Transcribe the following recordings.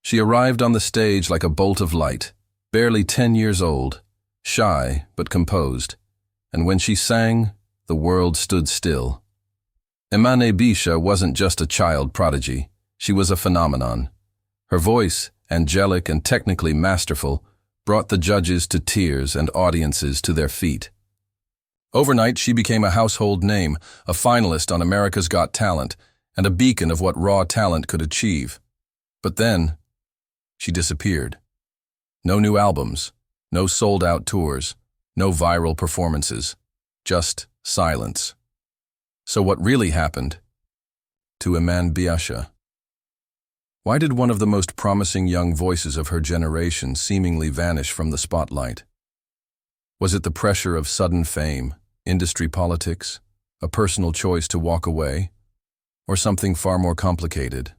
She arrived on the stage like a bolt of light, barely 10 years old, shy but composed, and when she sang, the world stood still. Emanne Beasha wasn't just a child prodigy, she was a phenomenon. Her voice, angelic and technically masterful, brought the judges to tears and audiences to their feet. Overnight, she became a household name, a finalist on America's Got Talent, and a beacon of what raw talent could achieve. But then, she disappeared. No new albums, no sold-out tours, no viral performances, just silence. So what really happened to Emanne Beasha? Why did one of the most promising young voices of her generation seemingly vanish from the spotlight? Was it the pressure of sudden fame, industry politics, a personal choice to walk away, or something far more complicated?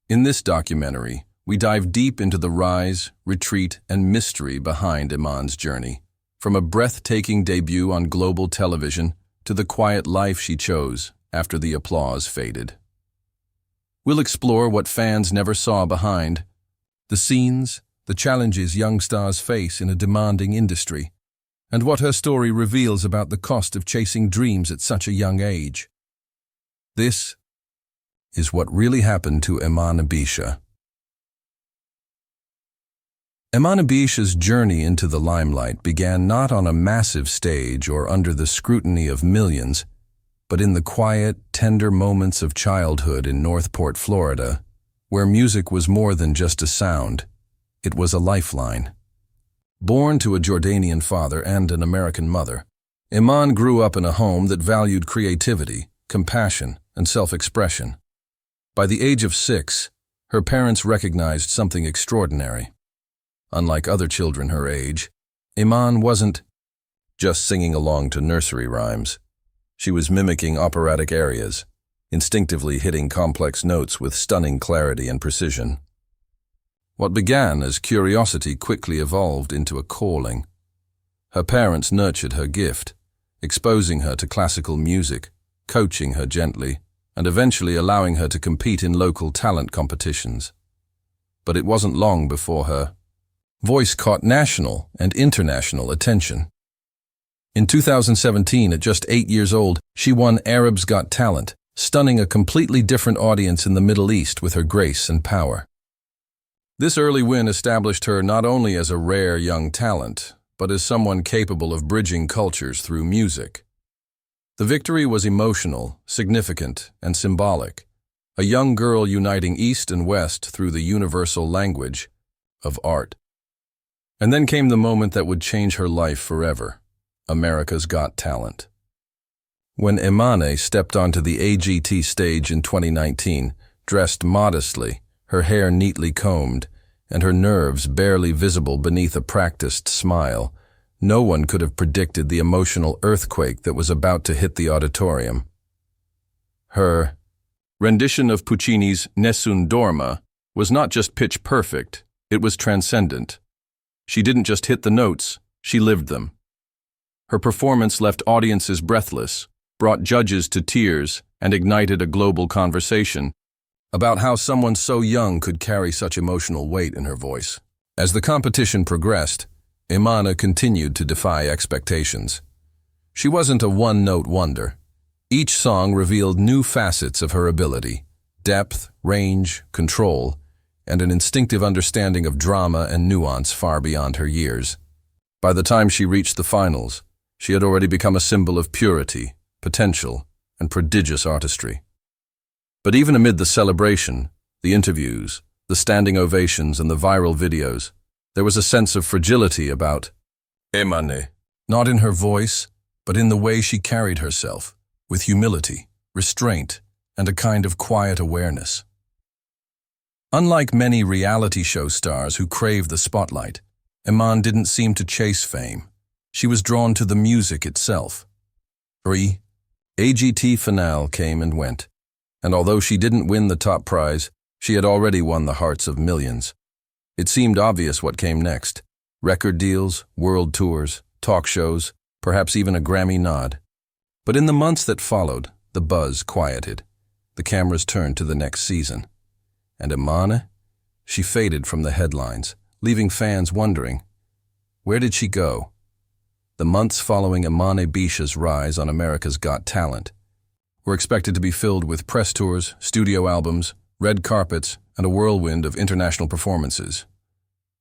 In this documentary, we dive deep into the rise, retreat, and mystery behind Emanne's journey, from a breathtaking debut on global television to the quiet life she chose after the applause faded. We'll explore what fans never saw behind the scenes, the challenges young stars face in a demanding industry, and what her story reveals about the cost of chasing dreams at such a young age. This is what really happened to Emanne Beasha. Emanne Beasha's journey into the limelight began not on a massive stage or under the scrutiny of millions, but in the quiet, tender moments of childhood in Northport, Florida, where music was more than just a sound, it was a lifeline. Born to a Jordanian father and an American mother, Emanne grew up in a home that valued creativity, compassion, and self-expression. By the age of 6, her parents recognized something extraordinary. Unlike other children her age, Emanne wasn't just singing along to nursery rhymes. She was mimicking operatic arias, instinctively hitting complex notes with stunning clarity and precision. What began as curiosity quickly evolved into a calling. Her parents nurtured her gift, exposing her to classical music, coaching her gently, and eventually allowing her to compete in local talent competitions. But it wasn't long before her voice caught national and international attention. In 2017, at just 8 years old, she won Arab's Got Talent, stunning a completely different audience in the Middle East with her grace and power. This early win established her not only as a rare young talent, but as someone capable of bridging cultures through music. The victory was emotional, significant, and symbolic, a young girl uniting East and West through the universal language of art. And then came the moment that would change her life forever. America's Got Talent. When Emanne stepped onto the AGT stage in 2019, dressed modestly, her hair neatly combed, and her nerves barely visible beneath a practiced smile, no one could have predicted the emotional earthquake that was about to hit the auditorium. Her rendition of Puccini's Nessun Dorma was not just pitch perfect, it was transcendent. She didn't just hit the notes, she lived them. Her performance left audiences breathless, brought judges to tears, and ignited a global conversation about how someone so young could carry such emotional weight in her voice. As the competition progressed, Emanne continued to defy expectations. She wasn't a one-note wonder. Each song revealed new facets of her ability, depth, range, control, and an instinctive understanding of drama and nuance far beyond her years. By the time she reached the finals, she had already become a symbol of purity, potential, and prodigious artistry. But even amid the celebration, the interviews, the standing ovations, and the viral videos, there was a sense of fragility about Emanne, not in her voice, but in the way she carried herself, with humility, restraint, and a kind of quiet awareness. Unlike many reality show stars who crave the spotlight, Emanne didn't seem to chase fame. She was drawn to the music itself. AGT finale came and went, and although she didn't win the top prize, she had already won the hearts of millions. It seemed obvious what came next: record deals, world tours, talk shows, perhaps even a Grammy nod. But in the months that followed, the buzz quieted. The cameras turned to the next season. And Emanne? she faded from the headlines, leaving fans wondering, where did she go? The months following Emanne Beasha's rise on America's Got Talent were expected to be filled with press tours, studio albums, red carpets, and a whirlwind of international performances.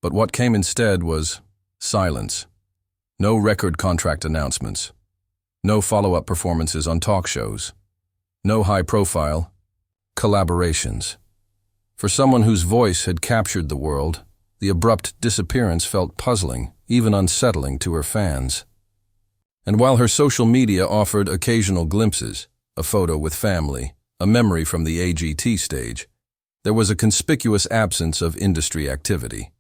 But what came instead was silence. No record contract announcements. No follow-up performances on talk shows. No high-profile collaborations. For someone whose voice had captured the world, the abrupt disappearance felt puzzling, even unsettling to her fans. And while her social media offered occasional glimpses, a photo with family, a memory from the AGT stage, there was a conspicuous absence of industry activity.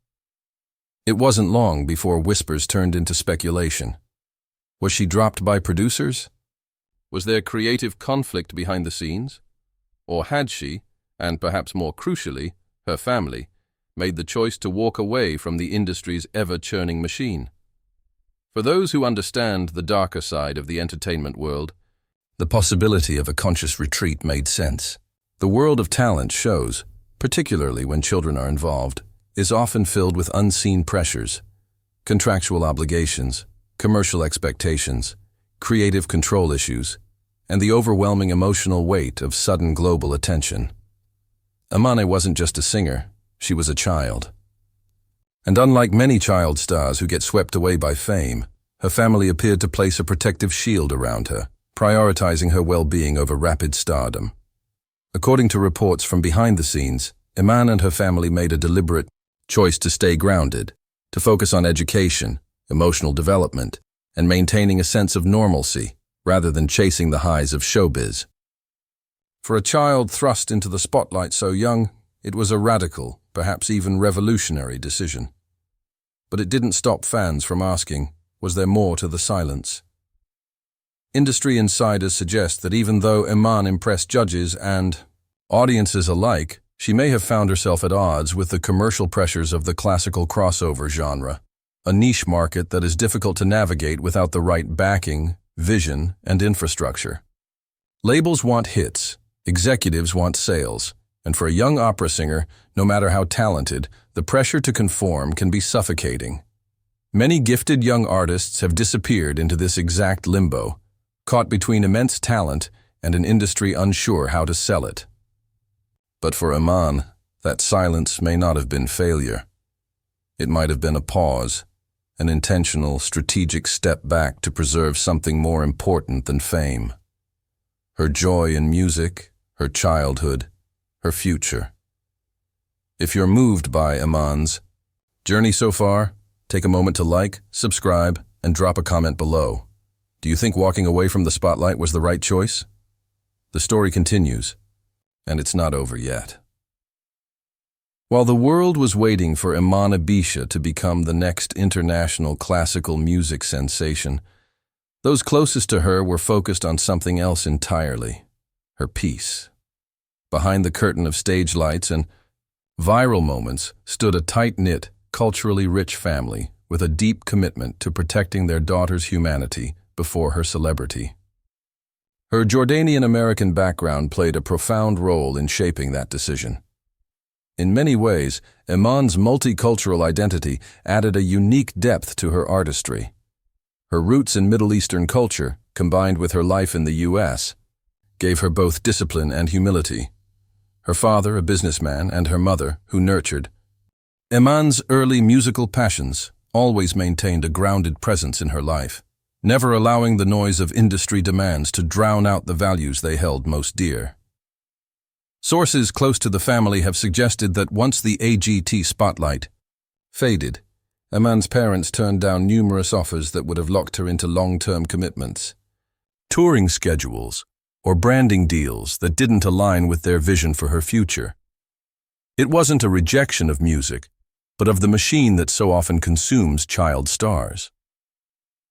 It wasn't long before whispers turned into speculation. Was she dropped by producers? Was there creative conflict behind the scenes? Or had she, and perhaps more crucially, her family, made the choice to walk away from the industry's ever-churning machine? For those who understand the darker side of the entertainment world, the possibility of a conscious retreat made sense. The world of talent shows, particularly when children are involved, is often filled with unseen pressures, contractual obligations, commercial expectations, creative control issues, and the overwhelming emotional weight of sudden global attention. Emanne wasn't just a singer, she was a child. And unlike many child stars who get swept away by fame, her family appeared to place a protective shield around her, prioritizing her well-being over rapid stardom. According to reports from behind the scenes, Emanne and her family made a deliberate choice to stay grounded, to focus on education, emotional development, and maintaining a sense of normalcy, rather than chasing the highs of showbiz. For a child thrust into the spotlight so young, it was a radical, perhaps even revolutionary decision. But it didn't stop fans from asking, was there more to the silence? Industry insiders suggest that even though Emanne impressed judges and audiences alike, she may have found herself at odds with the commercial pressures of the classical crossover genre, a niche market that is difficult to navigate without the right backing, vision, and infrastructure. Labels want hits, executives want sales, and for a young opera singer, no matter how talented, the pressure to conform can be suffocating. Many gifted young artists have disappeared into this exact limbo, caught between immense talent and an industry unsure how to sell it. But for Emanne, that silence may not have been failure. It might have been a pause, an intentional, strategic step back to preserve something more important than fame. Her joy in music, her childhood, her future. If you're moved by Emanne's journey so far, take a moment to like, subscribe, and drop a comment below. Do you think walking away from the spotlight was the right choice? The story continues, and it's not over yet. While the world was waiting for Emanne Beasha to become the next international classical music sensation, those closest to her were focused on something else entirely, her peace. Behind the curtain of stage lights and viral moments stood a tight-knit, culturally rich family with a deep commitment to protecting their daughter's humanity before her celebrity. Her Jordanian-American background played a profound role in shaping that decision. In many ways, Emanne's multicultural identity added a unique depth to her artistry. Her roots in Middle Eastern culture, combined with her life in the U.S., gave her both discipline and humility. Her father, a businessman, and her mother, who nurtured Emanne's early musical passions, always maintained a grounded presence in her life, never allowing the noise of industry demands to drown out the values they held most dear. Sources close to the family have suggested that once the AGT spotlight faded, Emanne's parents turned down numerous offers that would have locked her into long-term commitments, touring schedules, or branding deals that didn't align with their vision for her future. It wasn't a rejection of music, but of the machine that so often consumes child stars.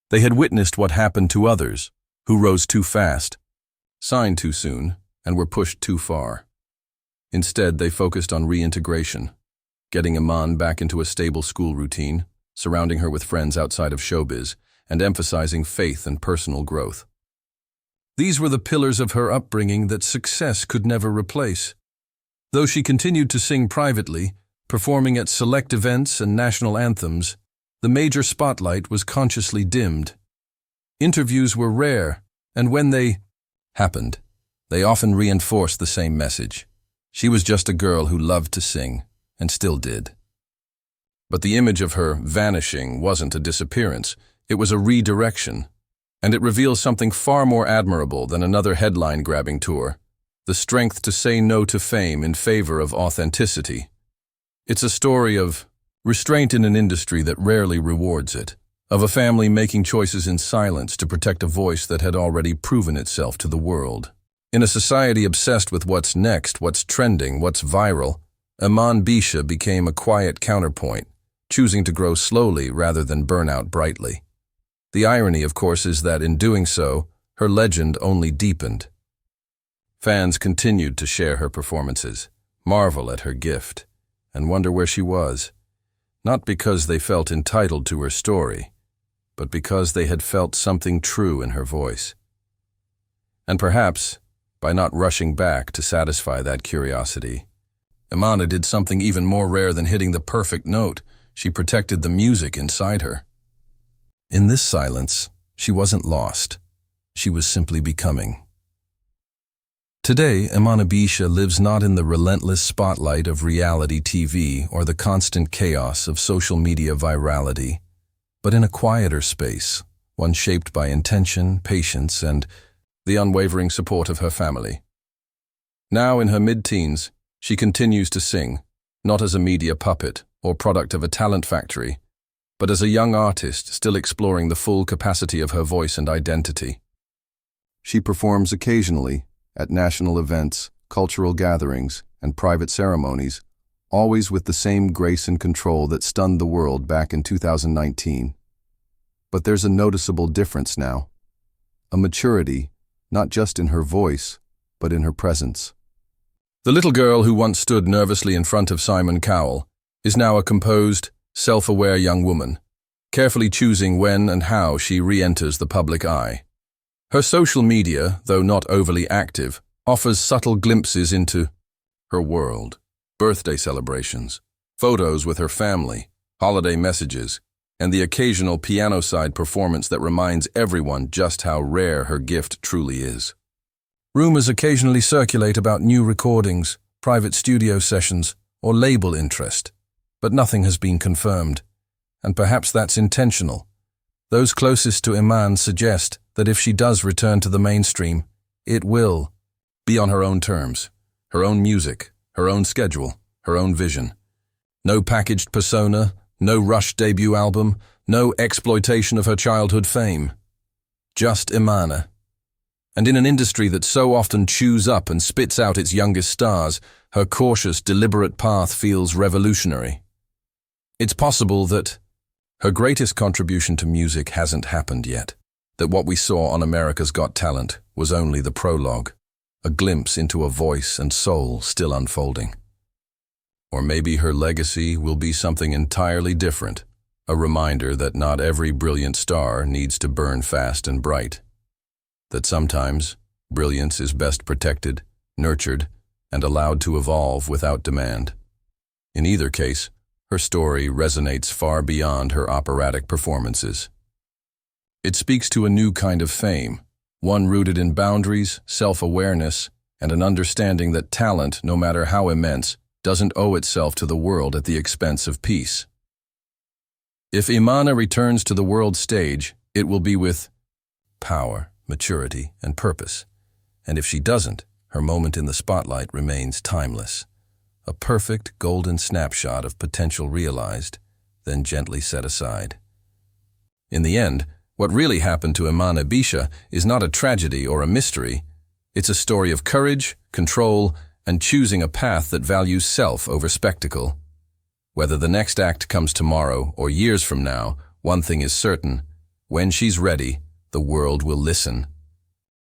They had witnessed what happened to others, who rose too fast, signed too soon, and were pushed too far. Instead, they focused on reintegration, getting Emanne back into a stable school routine, surrounding her with friends outside of showbiz, and emphasizing faith and personal growth. These were the pillars of her upbringing that success could never replace. Though she continued to sing privately, Performing at select events and national anthems, the major spotlight was consciously dimmed. Interviews were rare, and when they happened, they often reinforced the same message. She was just a girl who loved to sing, and still did. But the image of her vanishing wasn't a disappearance, it was a redirection, and it reveals something far more admirable than another headline-grabbing tour: the strength to say no to fame in favor of authenticity. It's a story of restraint in an industry that rarely rewards it, of a family making choices in silence to protect a voice that had already proven itself to the world. In a society obsessed with what's next, what's trending, what's viral, Emanne Beasha became a quiet counterpoint, choosing to grow slowly rather than burn out brightly. The irony, of course, is that in doing so, her legend only deepened. Fans continued to share her performances, marvel at her gift, and wonder where she was, not because they felt entitled to her story, but because they had felt something true in her voice. And perhaps, by not rushing back to satisfy that curiosity, Emanne did something even more rare than hitting the perfect note. She protected the music inside her. In this silence, she wasn't lost. She was simply becoming. Today, Emanne Beasha lives not in the relentless spotlight of reality TV or the constant chaos of social media virality, but in a quieter space, one shaped by intention, patience, and the unwavering support of her family. Now in her mid-teens, she continues to sing, not as a media puppet or product of a talent factory, but as a young artist still exploring the full capacity of her voice and identity. She performs occasionally at national events, cultural gatherings, and private ceremonies, always with the same grace and control that stunned the world back in 2019. But there's a noticeable difference now. A maturity, not just in her voice, but in her presence. The little girl who once stood nervously in front of Simon Cowell is now a composed, self-aware young woman, carefully choosing when and how she re-enters the public eye. Her social media, though not overly active, offers subtle glimpses into her world: birthday celebrations, photos with her family, holiday messages, and the occasional piano-side performance that reminds everyone just how rare her gift truly is. Rumors occasionally circulate about new recordings, private studio sessions, or label interest, but nothing has been confirmed, and perhaps that's intentional. Those closest to Emanne suggest that if she does return to the mainstream, it will be on her own terms, her own music, her own schedule, her own vision. No packaged persona, no rushed debut album, no exploitation of her childhood fame. Just Emanne. And in an industry that so often chews up and spits out its youngest stars, her cautious, deliberate path feels revolutionary. It's possible that her greatest contribution to music hasn't happened yet, that what we saw on America's Got Talent was only the prologue, a glimpse into a voice and soul still unfolding. Or maybe her legacy will be something entirely different, a reminder that not every brilliant star needs to burn fast and bright, that sometimes brilliance is best protected, nurtured, and allowed to evolve without demand. In either case, her story resonates far beyond her operatic performances. It speaks to a new kind of fame, one rooted in boundaries, self-awareness, and an understanding that talent, no matter how immense, doesn't owe itself to the world at the expense of peace. If Emanne returns to the world stage, it will be with power, maturity, and purpose. And if she doesn't, her moment in the spotlight remains timeless. A perfect golden snapshot of potential realized, then gently set aside. In the end, what really happened to Emanne Beasha is not a tragedy or a mystery. It's a story of courage, control, and choosing a path that values self over spectacle. Whether the next act comes tomorrow or years from now, one thing is certain: when she's ready, the world will listen